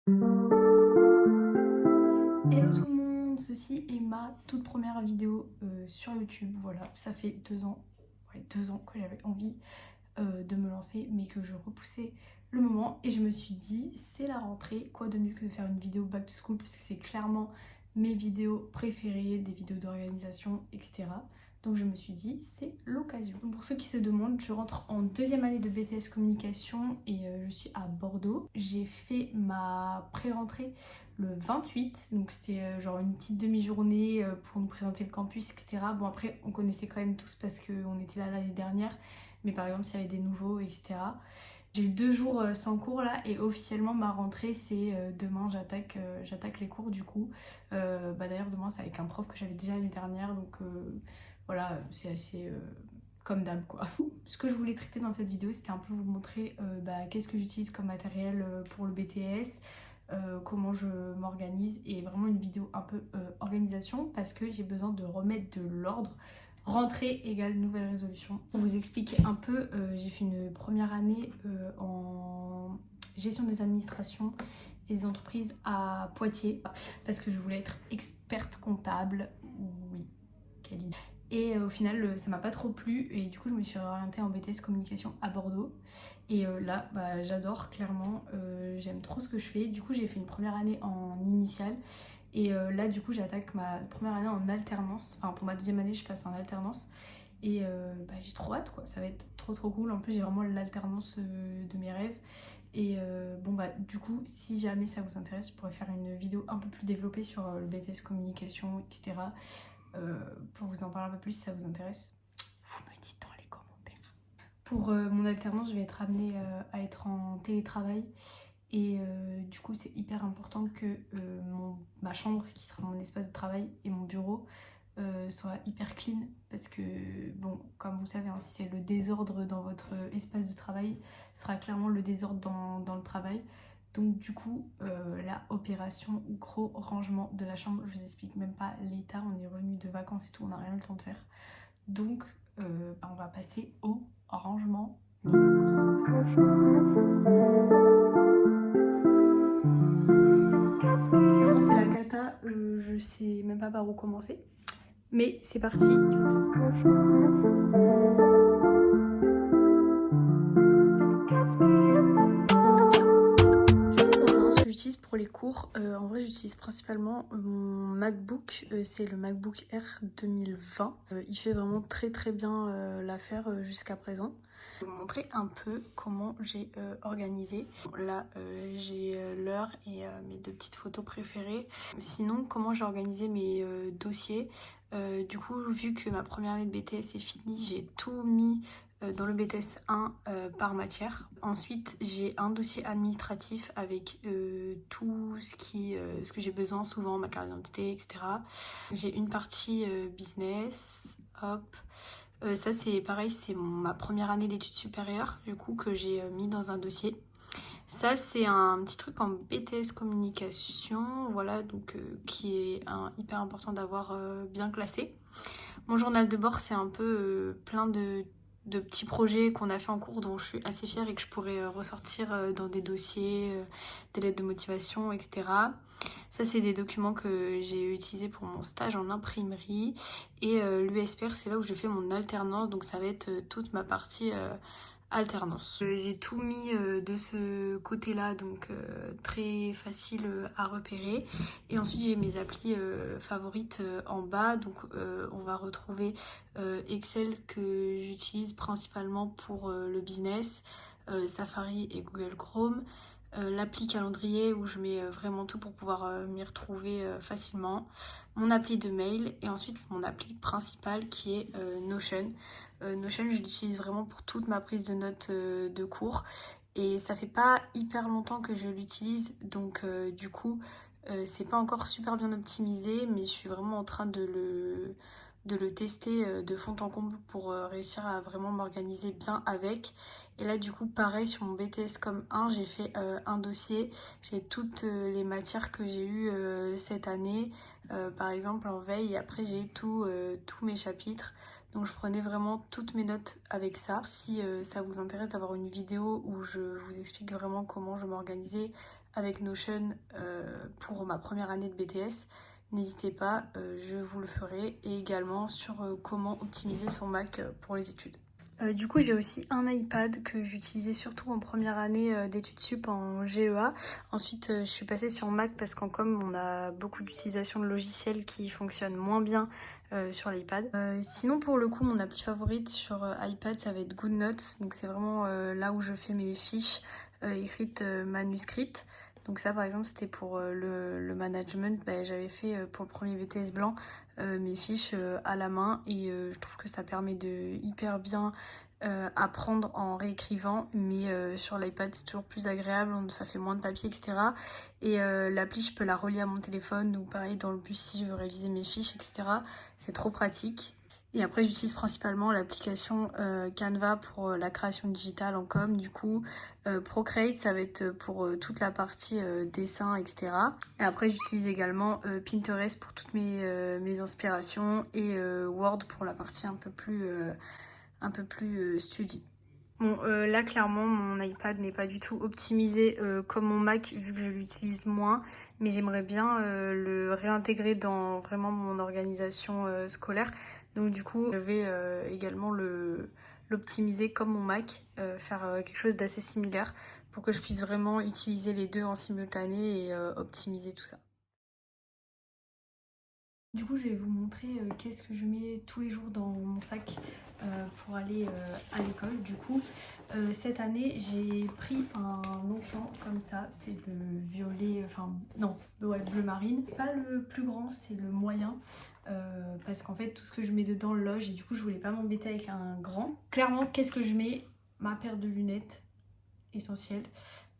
Hello tout le monde, ceci est ma toute première vidéo sur YouTube. Voilà, ça fait 2 ans, ouais, 2 ans que j'avais envie de me lancer mais que je repoussais le moment et je me suis dit c'est la rentrée, quoi de mieux que de faire une vidéo back to school parce que c'est clairement mes vidéos préférées, des vidéos d'organisation, etc. Donc je me suis dit c'est l'occasion. Pour ceux qui se demandent, je rentre en deuxième année de BTS communication et je suis à Bordeaux. J'ai fait ma pré-rentrée le 28, donc c'était genre une petite demi-journée pour nous présenter le campus, etc. Bon après on connaissait quand même tous parce qu'on était là l'année dernière, mais par exemple s'il y avait des nouveaux, etc. J'ai eu 2 jours sans cours là et officiellement ma rentrée c'est demain, j'attaque les cours du coup. D'ailleurs demain c'est avec un prof que j'avais déjà l'année dernière, donc voilà, c'est assez comme d'hab quoi. Ce que je voulais traiter dans cette vidéo c'était un peu vous montrer qu'est-ce que j'utilise comme matériel pour le BTS, comment je m'organise et vraiment une vidéo un peu organisation parce que j'ai besoin de remettre de l'ordre. Rentrée égale nouvelle résolution. Pour vous expliquer un peu, j'ai fait une première année en gestion des administrations et des entreprises à Poitiers parce que je voulais être experte comptable. Oui, quelle idée. Et au final, ça m'a pas trop plu et du coup, je me suis orientée en BTS communication à Bordeaux. Et là, j'adore clairement, j'aime trop ce que je fais. Du coup, j'ai fait une première année en initiale. Et là, du coup, j'attaque ma première année en alternance. Enfin, pour ma deuxième année, je passe en alternance. Et j'ai trop hâte, quoi. Ça va être trop trop cool. En plus, j'ai vraiment l'alternance de mes rêves. Et du coup, si jamais ça vous intéresse, je pourrais faire une vidéo un peu plus développée sur le BTS communication, etc. Pour vous en parler un peu plus si ça vous intéresse. Vous me dites dans les commentaires. Pour mon alternance, je vais être amenée à être en télétravail. Et du coup, c'est hyper important que ma chambre, qui sera mon espace de travail, et mon bureau soit hyper clean. Parce que, bon, comme vous savez, hein, si c'est le désordre dans votre espace de travail, ce sera clairement le désordre dans le travail. Donc du coup, la opération gros rangement de la chambre, je vous explique même pas l'état, on est revenu de vacances et tout, on n'a rien eu le temps de faire. Donc on va passer au rangement. Vraiment c'est la cata, je sais même pas par où commencer. Mais c'est parti, il faut le faire. Ce que j'utilise pour les cours, en vrai j'utilise principalement mon MacBook, c'est le MacBook Air 2020. Il fait vraiment très très bien l'affaire jusqu'à présent. Je vais vous montrer un peu comment j'ai organisé. Là j'ai l'heure et mes 2 petites photos préférées. Sinon comment j'ai organisé mes dossiers. Du coup vu que ma première année de BTS est finie, j'ai tout mis dans le BTS 1 par matière. Ensuite, j'ai un dossier administratif avec tout ce que j'ai besoin, souvent ma carte d'identité, etc. J'ai une partie business, hop. Ça c'est pareil, c'est ma première année d'études supérieures, du coup, que j'ai mis dans un dossier. Ça c'est un petit truc en BTS communication, voilà, donc qui est hyper important d'avoir bien classé. Mon journal de bord, c'est un peu plein de petits projets qu'on a fait en cours dont je suis assez fière et que je pourrais ressortir dans des dossiers, des lettres de motivation, etc. Ça, c'est des documents que j'ai utilisés pour mon stage en imprimerie. Et l'USPR, c'est là où je fais mon alternance, donc ça va être toute ma partie alternance. J'ai tout mis de ce côté-là, donc très facile à repérer. Et ensuite j'ai mes applis favorites en bas, donc on va retrouver Excel que j'utilise principalement pour le business, Safari et Google Chrome. L'appli calendrier où je mets vraiment tout pour pouvoir m'y retrouver facilement, mon appli de mail et ensuite mon appli principale qui est Notion. Notion je l'utilise vraiment pour toute ma prise de notes de cours et ça fait pas hyper longtemps que je l'utilise donc du coup c'est pas encore super bien optimisé mais je suis vraiment en train de le tester de fond en comble pour réussir à vraiment m'organiser bien avec. Et là du coup pareil sur mon BTS comme 1 j'ai fait un dossier, j'ai toutes les matières que j'ai eues cette année, par exemple en veille et après j'ai tous mes chapitres. Donc je prenais vraiment toutes mes notes avec ça. Si ça vous intéresse d'avoir une vidéo où je vous explique vraiment comment je m'organisais avec Notion pour ma première année de BTS, n'hésitez pas, je vous le ferai, et également sur comment optimiser son Mac pour les études. Du coup, j'ai aussi un iPad que j'utilisais surtout en première année d'études sup en GEA. Ensuite, je suis passée sur Mac parce qu'en com, on a beaucoup d'utilisation de logiciels qui fonctionnent moins bien sur l'iPad. Sinon, pour le coup, mon appli favorite sur iPad, ça va être GoodNotes. Donc, c'est vraiment là où je fais mes fiches écrites manuscrites. Donc ça, par exemple, c'était pour le management. J'avais fait pour le premier BTS blanc mes fiches à la main et je trouve que ça permet de hyper bien apprendre en réécrivant, mais sur l'iPad c'est toujours plus agréable, ça fait moins de papier, etc. Et l'appli, je peux la relier à mon téléphone ou pareil dans le bus si je veux réviser mes fiches, etc. C'est trop pratique. Et après, j'utilise principalement l'application Canva pour la création digitale en com. Du coup, Procreate, ça va être pour toute la partie dessin, etc. Et après, j'utilise également Pinterest pour toutes mes inspirations et Word pour la partie un peu plus study. Bon, là, clairement, mon iPad n'est pas du tout optimisé comme mon Mac, vu que je l'utilise moins. Mais j'aimerais bien le réintégrer dans vraiment mon organisation scolaire. Donc du coup, je vais également l'optimiser comme mon Mac, faire quelque chose d'assez similaire pour que je puisse vraiment utiliser les deux en simultané et optimiser tout ça. Du coup, je vais vous montrer qu'est-ce que je mets tous les jours dans mon sac pour aller à l'école. Du coup, cette année, j'ai pris un Longchamp comme ça. C'est le violet, enfin non, ouais, bleu marine. Pas le plus grand, c'est le moyen. Parce qu'en fait, tout ce que je mets dedans loge et du coup, je voulais pas m'embêter avec un grand. Clairement, qu'est-ce que je mets? Ma paire de lunettes, essentielle.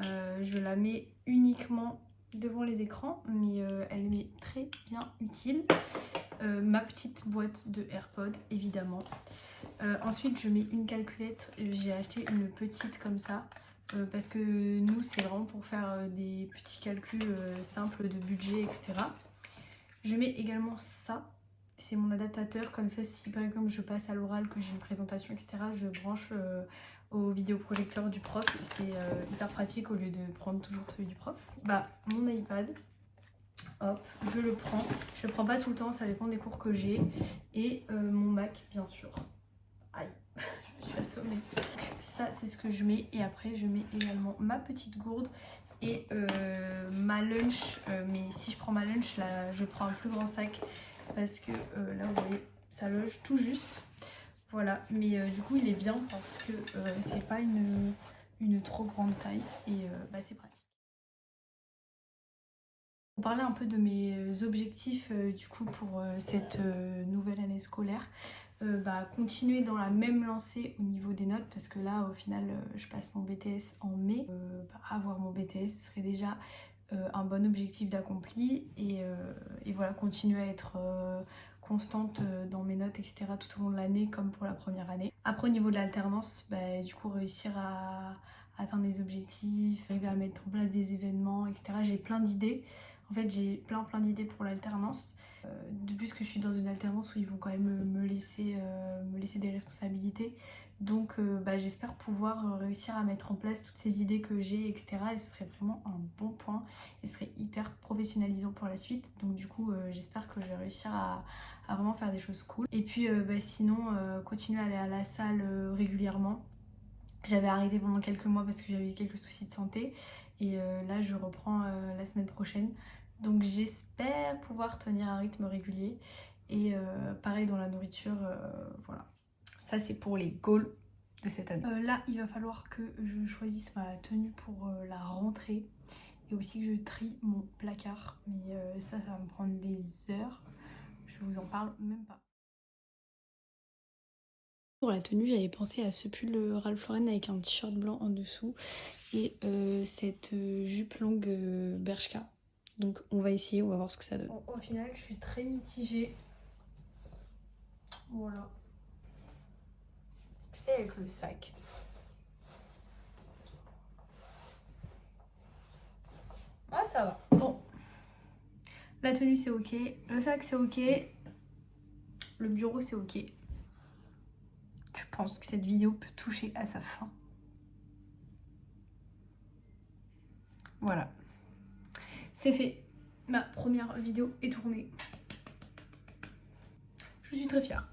Je la mets uniquement devant les écrans, mais elle m'est très bien utile. Ma petite boîte de AirPods, évidemment. Ensuite, je mets une calculette. J'ai acheté une petite comme ça. Parce que nous, c'est vraiment pour faire des petits calculs simples de budget, etc. Je mets également ça. C'est mon adaptateur. Comme ça, si par exemple je passe à l'oral, que j'ai une présentation, etc., je branche au vidéoprojecteur du prof. C'est hyper pratique au lieu de prendre toujours celui du prof. Mon iPad, hop, je le prends. Je le prends pas tout le temps, ça dépend des cours que j'ai. Et mon Mac, bien sûr. Aïe, je me suis assommée. Donc, ça, c'est ce que je mets. Et après, je mets également ma petite gourde et ma lunch. Mais si je prends ma lunch, là, je prends un plus grand sac parce que là, vous voyez, ça loge tout juste. Voilà, mais du coup, il est bien parce que c'est pas une trop grande taille et c'est pratique. Pour parler un peu de mes objectifs du coup pour cette nouvelle année scolaire, continuer dans la même lancée au niveau des notes parce que là au final je passe mon BTS en mai. Avoir mon BTS serait déjà un bon objectif d'accompli et voilà, continuer à être constante dans mes notes, etc. tout au long de l'année comme pour la première année. Après au niveau de l'alternance, du coup réussir à atteindre les objectifs, arriver à mettre en place des événements, etc. J'ai plein d'idées. En fait, j'ai plein d'idées pour l'alternance. De plus que je suis dans une alternance où ils vont quand même me laisser des responsabilités. Donc j'espère pouvoir réussir à mettre en place toutes ces idées que j'ai, etc. Et ce serait vraiment un bon point. Et ce serait hyper professionnalisant pour la suite. Donc du coup, j'espère que je vais réussir à vraiment faire des choses cool. Et puis sinon, continuer à aller à la salle régulièrement. J'avais arrêté pendant quelques mois parce que j'avais eu quelques soucis de santé. Et là, je reprends la semaine prochaine. Donc j'espère pouvoir tenir un rythme régulier. Et pareil dans la nourriture, voilà. Ça, c'est pour les goals de cette année. Là, il va falloir que je choisisse ma tenue pour la rentrée. Et aussi que je trie mon placard. Mais ça va me prendre des heures. Je vous en parle même pas. Pour la tenue, j'avais pensé à ce pull Ralph Lauren avec un t-shirt blanc en dessous et cette jupe longue Bershka. Donc on va essayer, on va voir ce que ça donne. Au final, je suis très mitigée. Voilà. Tu sais, avec le sac. Ah, ça va. Bon. La tenue, c'est ok. Le sac, c'est ok. Le bureau, c'est ok. Je pense que cette vidéo peut toucher à sa fin. Voilà. c'est fait. Ma première vidéo est tournée. Je suis très fière.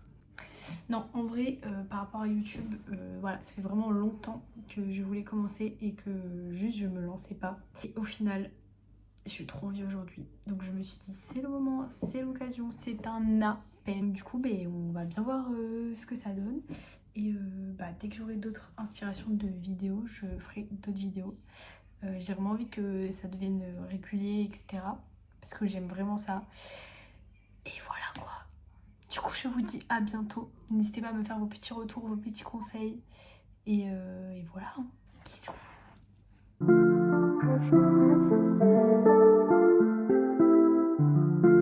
Non, en vrai, par rapport à YouTube, voilà, ça fait vraiment longtemps que je voulais commencer et que juste je me lançais pas. Et au final, j'ai trop envie aujourd'hui. Donc je me suis dit, c'est le moment, c'est l'occasion, c'est un appel. Du coup, ben, on va bien voir ce que ça donne. Et dès que j'aurai d'autres inspirations de vidéos, je ferai d'autres vidéos. J'ai vraiment envie que ça devienne régulier, etc. Parce que j'aime vraiment ça. Et voilà quoi. Du coup, je vous dis à bientôt. N'hésitez pas à me faire vos petits retours, vos petits conseils. Et voilà. Bisous.